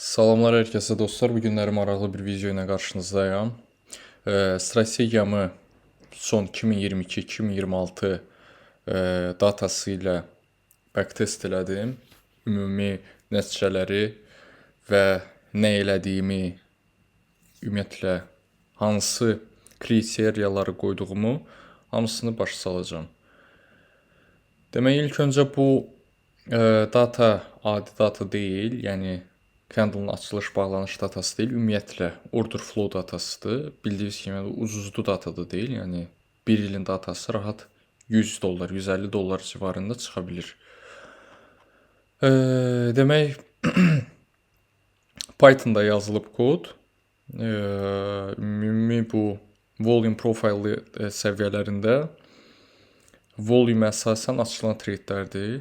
Salamlar hər kəsə dostlar. Bu günləri maraqlı bir video ilə qarşınızdayım. Strategiyamı son 2022-2026 datası ilə backtest elədim. Ümumi nəticələri və nə elədiyimi, ümumiyyətlə hansı kriteriyaları qoyduğumu hamısını başa salacağım. Demək ilk öncə bu data adi data deyil, yəni candle'ın açılış bağlanış datası deyil, ümumiyyətlə order flow datasıdır. Bildiyiniz kimi ucuzlu data da deyil, yəni bir ilin datası rahat $100, $150 civarında çıxa bilir. Demək Python'da yazılıb kod. Ümumi bu volume profile səviyyələrində volume əsasən açılan tradelərdir.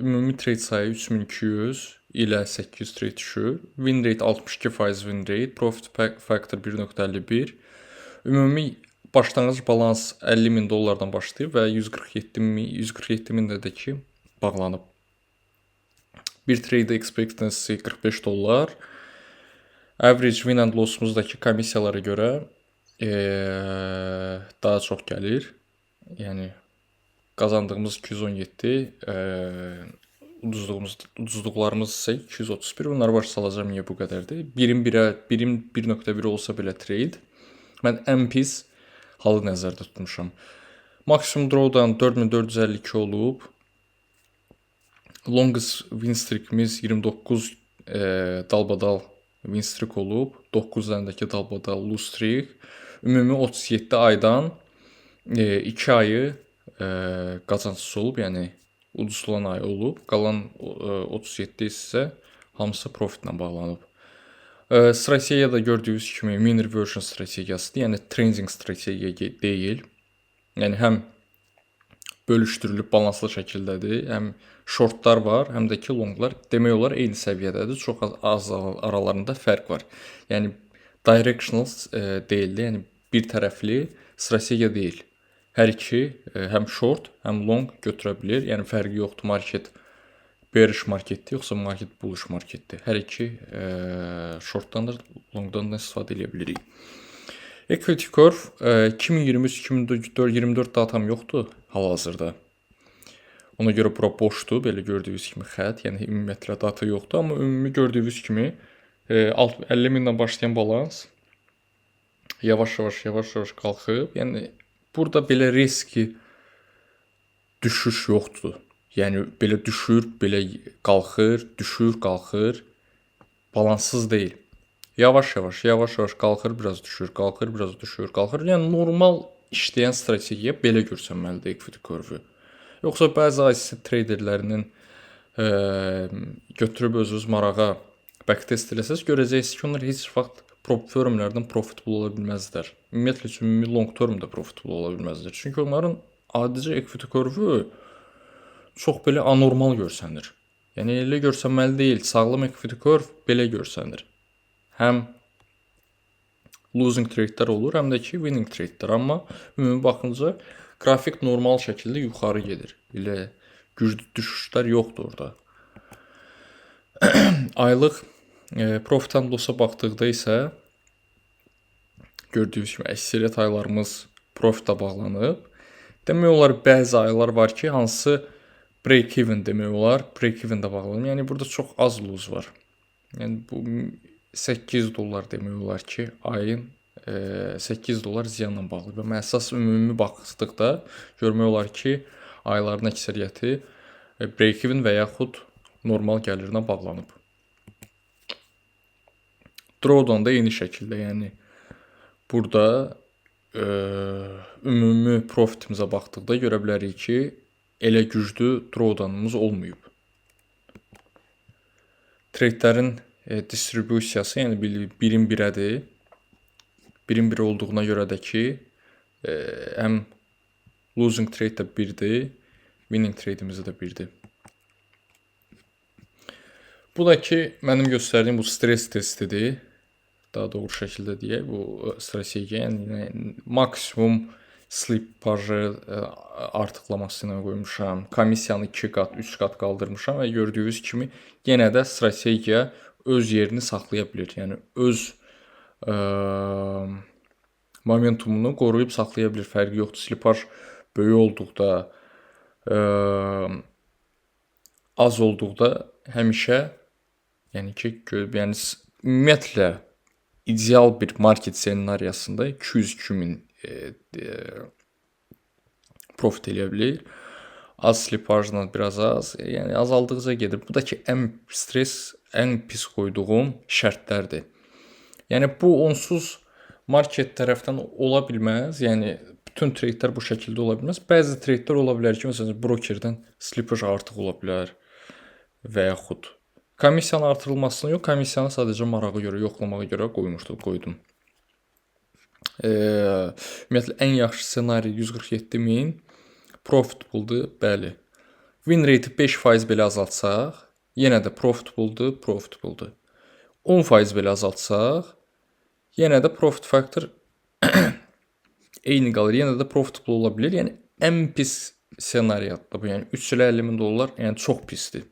Ümumi trade sayı 3200 ilə 800 trade düşür. Win rate 62% win rate, profit factor 1.51. Ümumi başlanğıc balans $50.000 başlayıb və 147.000-dəki bağlanıb. Bir trade expectancy $45. Average win and loss'umuzdakı komissiyalara görə daha çox gəlir. Yəni qazandığımız 217, uduzduqlarımız isə 231. Bunları başa salacağım niyə bu qədərdir. Birim 1.1 olsa belə trade. Mən ən pis halı nəzərdə tutmuşam. Maksimum drawdown 4452 olub. Longest win streakimiz 29 dalbadal win streak olub. 9 dənədəki dalbadal lose streak. Ümumi 37 aydan 2 ayı qazançsız olub, yəni uduzulan ay olub. Qalan 37 isə hamısı profitlə bağlanıb. Strategiyada gördüyünüz kimi mean reversion strategiyasıdır, yəni trending strategiya deyil. Yəni həm bölüşdürülüb balanslı şəkildədir, həm shortlar var, həm də ki longlar demək olar eyni səviyyədədir. Çox az aralarında fərq var. Yəni directional deyil, yəni bir tərəfli strategiya deyil. Hər iki həm short, həm long götürə bilir. Yəni fərqi yoxdur, market bearish marketdir, yoxsa market bullish marketdir. Hər iki shortdan da longdan da istifadə edə bilirik. Equity curve 2023-2024 datam yoxdur hal-hazırda. Ona görə bura boşdur, belə gördüyünüz kimi xətt, yəni ümumiyyətlə data yoxdur, amma ümumi gördüyünüz kimi 50.000-dən başlayan balans yavaş-yavaş qalxıb. Yəni burada belə riski düşüş yoxdur. Yəni belə düşür, belə qalxır, düşür, qalxır. Balanssız deyil. Yavaş-yavaş qalxır, biraz düşür, qalxır, biraz düşür, qalxır. Yəni normal işləyən strategiya belə görsənməlidir equity curve-ü. Yoxsa bəzi IC traderlərinin götürüb özünüz marağa backtest eləsəz, görəcəksiniz ki, onlar heç vaxt prop firmlərdən profitable ola bilməzlər. Ümumiyyətlə ümumi long term-da profitable ola bilməzlər. Çünki onların adicə equity curve-ü çox belə anormal görsənir. Yəni elə görsənməli deyil. Sağlam equity curve belə görsənir. Həm losing trade'lər olur, həm də ki winning trade'lər. Amma ümumi baxınca qrafik normal şəkildə yuxarı gedir. Elə güclü düşüşlər yoxdur orada. Aylıq profit and loss-a baxdıqda isə gördüyünüz kimi əksəriyyət aylarımız profitə bağlanıb. Demək olar bəzi aylar var ki, hansı break-even demək olar, break-even-də bağlanıb. Yəni burada çox az lose var. Yəni bu $8 demək olar ki, ayın $8 ziyanla bağlı. Və mən əsas ümumi baxdıqda görmək olar ki, ayların əksəriyyəti break-even və yaxud normal gəlirinə bağlanıb. Drawdown da eyni şəkildə, yəni burada ümumi profitimizə baxdıqda görə bilərik ki, elə güclü drawdownumuz olmayıb. Tradelərin distribusiyası, yəni birim birədir. Birim bir olduğuna görə də ki, həm losing trade də birdir, winning trade'imiz də birdir. Bu da ki, mənim göstərdiyim bu stress testidir. Daha doğru şəkildə deyək, bu strategiya, yəni maksimum slipajı artıqlaması ilə qoymuşam. Komissiyanı 2 qat, 3 qat qaldırmışam və gördüyünüz kimi yenə də strategiya öz yerini saxlaya bilir. Yəni öz momentumunu qoruyub saxlaya bilir. Fərqi yoxdur. Slipaj böyük olduqda, az olduqda həmişə, yəni ki, yəni ümumiyyətlə ideal bir market ssenariyasında 200-2 min profit eləyə bilir. Az slipajla biraz az, yəni azaldıqca gedir. Bu da ki, ən stres, ən pis qoyduğum şərtlərdir. Yəni bu onsuz market tərəfdən ola bilməz. Yəni bütün treytlər bu şəkildə ola bilməz. Bəzi treytlər ola bilər ki, məsələn, brokerdən slipaj artıq ola bilər və yaxud komissiyanın artırılmasını yox, komissiyanı sadəcə marağa görə, yoxlamağa görə qoydum. Ümumiyyətlə ən yaxşı ssenari 147.000 profitable-dur, bəli. Win rate 5% belə azaltsaq, yenə də profitable-dur. 10% belə azaltsaq, yenə də profit factor eyni qalır, yenə də profitable ola bilir. Yəni ən pis ssenariyadır bu. Yəni 3 ilə 50.000 dollar, yəni çox pisdir.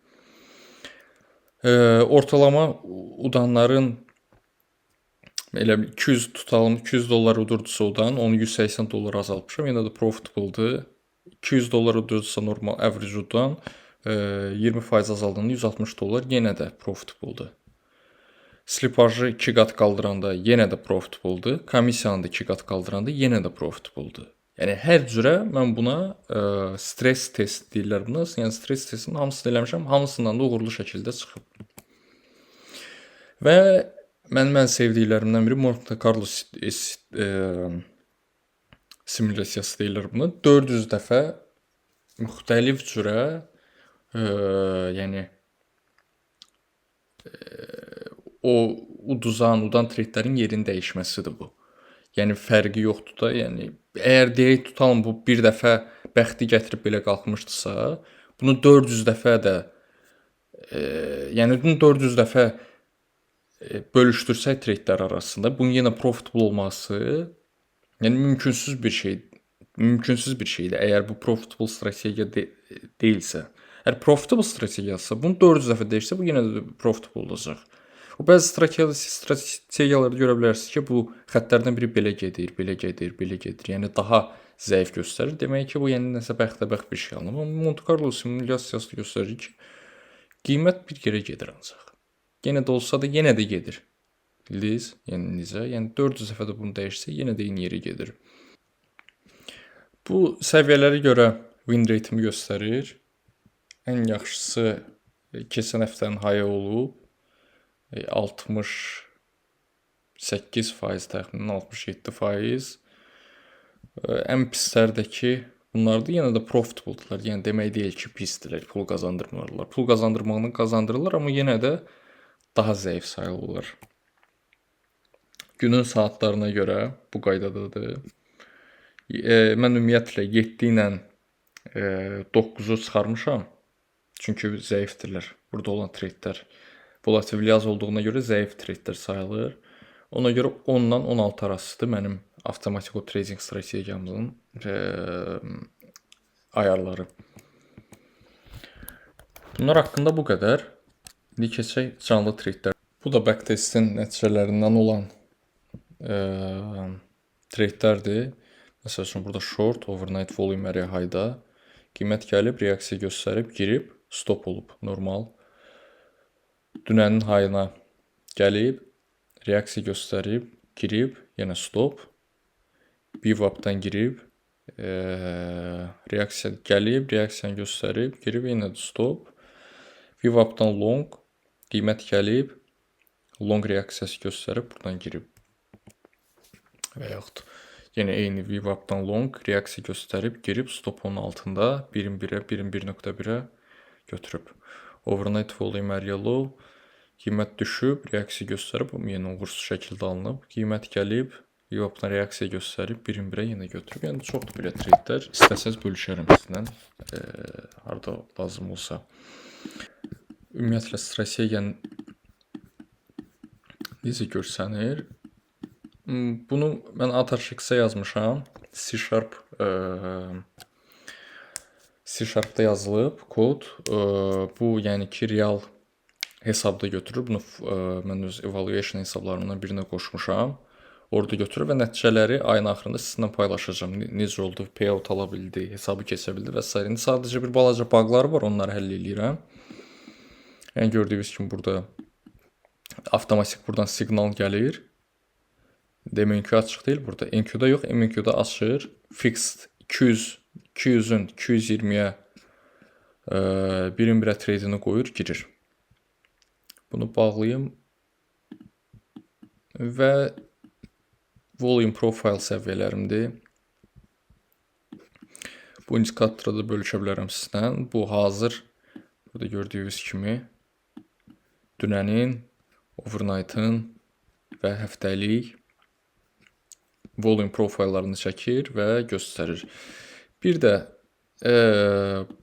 Ortalama udanların elə 200 tutalım, 200 dollar udurdusa udan, onu 180 dollar azaltmışam. Yenə də profitable-dur. 200 dollar udurdusa normal average udan 20% azaldığında 160 dollar yenə də profitable-dur. Slipajı 2 qat qaldıranda yenə də profitable-dur. Komissiyanı da 2 qat qaldıranda yenə də profitable-dur. Yəni hər cürə mən buna stres test deyirlər buna. Yəni stres testinin hamısını eləmişəm, hamısından da uğurlu şəkildə çıxıb. Və mən sevdiklərimdən biri Monte Carlo simulyasiyası deyirlər buna. 400 dəfə müxtəlif cürə yəni o udan treytlərin yerini dəyişməsidir bu. Yəni fərqi yoxdur da. Yəni əgər deyək tutalım bu bir dəfə bəxti gətirib belə qalxmışdısa, bunu 400 dəfə də yəni bunu 400 dəfə bölüşdürsək treytlər arasında, bunun yenə profitable olması yəni mümkünsüz bir şeydir. Əgər bu profitable strategiya deyilsə. Əgər profitable strategiyası, bunu 400 dəfə dəyişsə, bu yenə də profitable olacaq. O bəzi strategiyalarda görə bilərsiniz ki, bu xəttlərdən biri belə gedir. Yəni daha zəif göstərir. Demək ki, bu yəni nəsə bəxtəbəxt bir şey anlamır. Amma Monte Carlo simulyasiyası göstərir ki, qiymət bir yerə gedir ancaq. Yenə də olsa da yenə də gedir. Bildiniz? Yəni necə? Yəni 400 dəfə də bunu dəyişsə, yenə də eyni yerə gedir. Bu səviyyələrə görə win rate-imi göstərir. Ən yaxşısı keçən həftənin high olub 68% təxminən 67%. Ən pislərdəki bunlardır. Yenə də profitable-dırlar. Yəni demək deyil ki, pisdirlər, pul qazandırmırlar. Pul qazandırmaqla qazandırırlar, amma yenə də daha zəif sayılırlar. Günün saatlarına görə bu qaydadadır. Mən ümumiyyətlə 7 ilə 9-u çıxarmışam. Çünki zəifdirlər. Burada olan treytlər volatilliyi az olduğuna görə zəif treytlər sayılır. Ona görə 10 ilə 16 arasıdır mənim avtomatik trading strategiyamızın ayarları. Bunlar haqqında bu qədər. İndi keçək canlı treytlər. Bu da backtestin nəticələrindən olan treytlərdir. Məsəl üçün burada short, overnight volume area high-da qiymət gəlib, reaksiya göstərib, girib, stop olub, normal. Dünənin high-na gəlib, reaksiya göstərib, girib, yenə stop. VWAP-dan girib, reaksiya gəlib, reaksiyanı göstərib, girib, yenə də stop. VWAP-dan long, qiymət gəlib, long reaksiyası göstərib, buradan girib. Və yaxud yenə eyni VWAP-dan long, reaksiya göstərib, girib, stop-onun altında 1.1-ə, 1.1.1-ə götürüb. Overnight volume area low, qiymət düşüb, reaksiya göstərib, yenə uğursuz şəkildə alınıb. Qiymət gəlib, VWAP-dan reaksiya göstərib, 1.1-ə yenə götürüb. Yəni çoxdur belə treytlər. İstəsəz bölüşərəm sizlə, harada lazım olsa. Ümumiyyətlə strategiyanın necə görsənir? Bunu mən AtarShix-ə yazmışam. C#-da yazılıb kod. Bu yəni ki, real hesabda götürür. Bunu mən öz evaluation hesablarımdan birinə qoşmuşam. Orada götürür və nəticələri ayın axırında sizinlə paylaşacağam. Necə oldu, payout ala bildi, hesabı keçə bildi və s. İndi sadəcə bir balaca baqlar var, onları həll eləyirəm. Yəni gördüyünüz kimi burada avtomatik buradan siqnal gəlir. MQ açıq deyil burada. MQ-da yox, MQ-da açır. Fixed 200-ün 220-yə 1-1-ə trade-ini qoyur, girir. Bunu bağlayım və volume profile səviyyələrimdir. Bu indikatora da bölüşə bilərəm sizdən. Bu hazır, burada gördüyünüz kimi dünənin, overnight'ın və həftəlik volume profillarını çəkir və göstərir. Bir də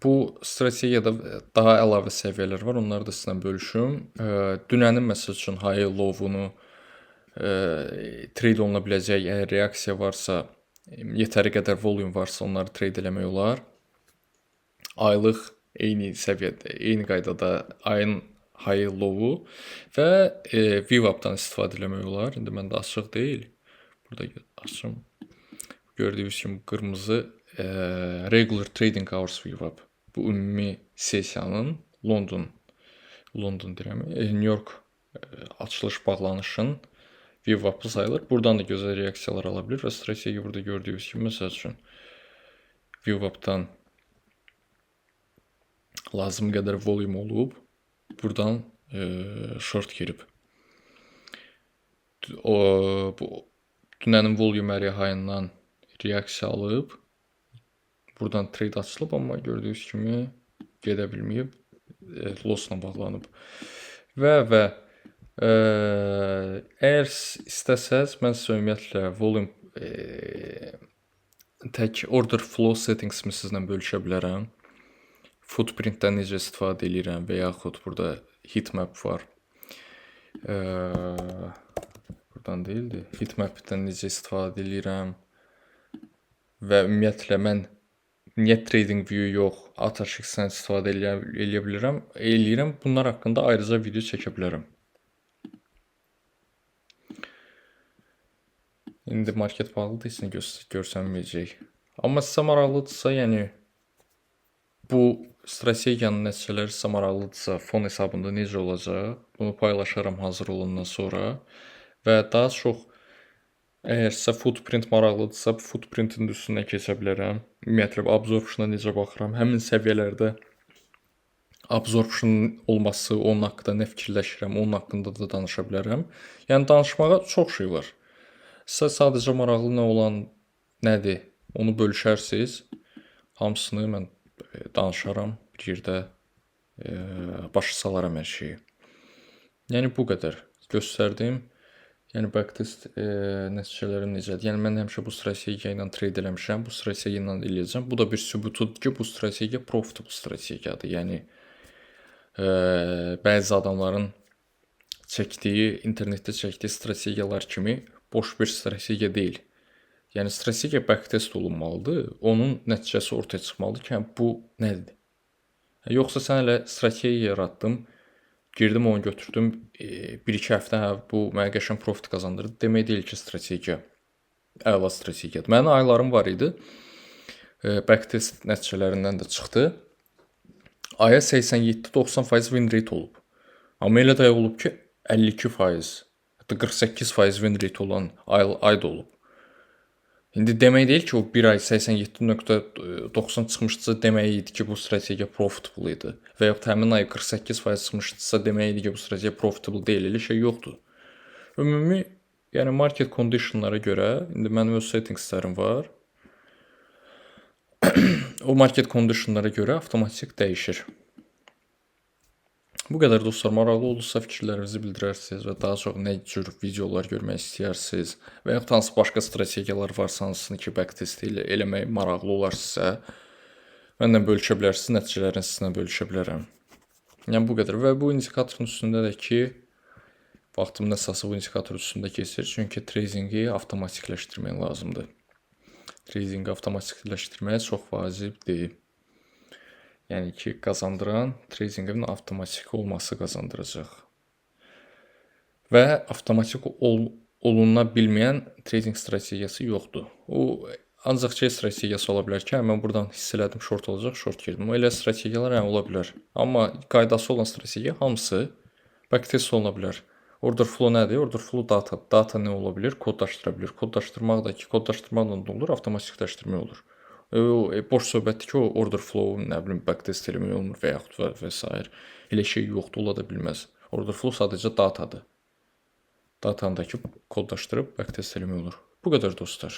bu strategiyada daha əlavə səviyyələr var. Onları da sizlə bölüşüm. Dünənin məsəl üçün high low-unu trade oluna biləcək, əgər reaksiya varsa, yetəri qədər volume varsa onları trade eləmək olar. Aylıq eyni səviyyədə, eyni qaydada ayın high low-u və VWAP-dan istifadə eləmək olar. İndi məndə açıq deyil. Burada açım. Gördüyünüz kimi qırmızı regular trading hours VWAP. Bu ümumi sessiyanın London deyirəm, New York açılış bağlanışın VWAP-ı sayılır. Buradan da gözəl reaksiyalar ala bilir və strategiya burada gördüyünüz kimi məsəl üçün VWAP-dan lazım qədər volume olub, buradan short girib. Bu dünənin volume high-ından reaksiya alıb, buradan trade açılıb, amma gördüyünüz kimi gedə bilməyib, loss-la bağlanıb. Və əgər istəsəz, mən sizə ümumiyyətlə volume tək order flow settingsimi sizlə bölüşə bilərəm. Footprintdən necə istifadə edirəm və yaxud burada heatmap var. Buradan deyildi. Heatmapdən necə istifadə edirəm və ümumiyyətlə mən niyə trading view yox, AutoSheets'dən istifadə eləyirəm. Bunlar haqqında ayrıca video çəkə bilərəm. İndi market bağlıdır, heç görsənməyəcək. Amma sizə maraqlıdırsa, yəni bu strategiyanın nəticələri sizə maraqlıdırsa, fon hesabında necə olacaq, bunu paylaşaram hazır olandan sonra və daha çox əgər sizə footprint maraqlıdırsa, bu footprintin üstündən keçə bilərəm. Ümumiyyətlə absorptiona necə baxıram, həmin səviyyələrdə absorption olması, onun haqqında nə fikirləşirəm, onun haqqında da danışa bilərəm. Yəni danışmağa çox şey var. Sizə sadəcə maraqlı nə olan nədir, onu bölüşərsiniz. Hamısını mən danışaram, bir yerdə başa salaram hər şeyi. Yəni bu qədər göstərdim. Yəni backtest nəticələrim necədir? Yəni mən həmişə bu strategiya ilə trade eləmişəm, bu strategiya ilə eləyəcəm. Bu da bir sübutudur ki, bu strategiya profitable strategiyadır. Yəni bəzi adamların çəkdiyi, internetdə çəkdiyi strategiyalar kimi boş bir strategiya deyil. Yəni strategiya backtest olunmalıdır. Onun nəticəsi ortaya çıxmalıdır ki, bu nədir? Yoxsa sən elə strategiya yaratdım, girdim onu götürdüm, 1-2 həftə bu mənə qəşəng profit qazandırdı. Demək deyil ki, strategiya əla strategiyadır. Mənim aylarım var idi. Backtest nəticələrindən də çıxdı. Aya 87-90% win rate olub. Amma elə də olub ki, 52%, hətta 48% win rate olan ay da olub. İndi demək deyil ki, o bir ay 87.90 çıxmışdısa demək idi ki, bu strategiya profitable idi. Və yaxud həmin ay 48% çıxmışdısa demək idi ki, bu strategiya profitable deyil. Elə şey yoxdur. Ümumi, yəni market conditionlara görə, indi mənim öz settingslərim var. O market conditionlara görə avtomatik dəyişir. Bu qədər dostlar, maraqlı olursa fikirlərinizi bildirərsiniz və daha çox nə cür videolar görmək istəyirsiniz və yaxud hansı başqa strategiyalar varsa, hansını ki backtest eləmək maraqlı olar sizə, mənlə bölüşə bilərsiniz, nəticələrini sizinlə bölüşə bilərəm. Yəni bu qədər və bu indikatorun üstündə də ki, vaxtımın əsası bu indikator üstündə keçir, çünki tradingi avtomatikləşdirmək lazımdır. Tradingi avtomatikləşdirmək çox vacib deyil. Yəni ki, qazandıran tradinqin avtomatik olması qazandıracaq. Və avtomatik oluna bilməyən trading strategiyası yoxdur. O ancaq şey strategiyası ola bilər ki, mən buradan hiss elədim short olacaq, short girdim. Elə strategiyalar ola bilər. Amma qaydası olan strategiya hamısı backtest oluna bilər. Order flow nədir? Order flow data. Data nə ola bilər? Kodlaşdıra bilər. Kodlaşdırmaq da ki, kodlaşdırmaqla da olur, avtomatikləşdirmək olur. Boş söhbətdir ki, o order flow, nə bilim, backtest eləmək olmur və yaxud və s. Elə şey yoxdur, ola da bilməz. Order flow sadəcə datadır. Datanı da ki, kodlaşdırıb backtest eləmək olur. Bu qədər dostlar.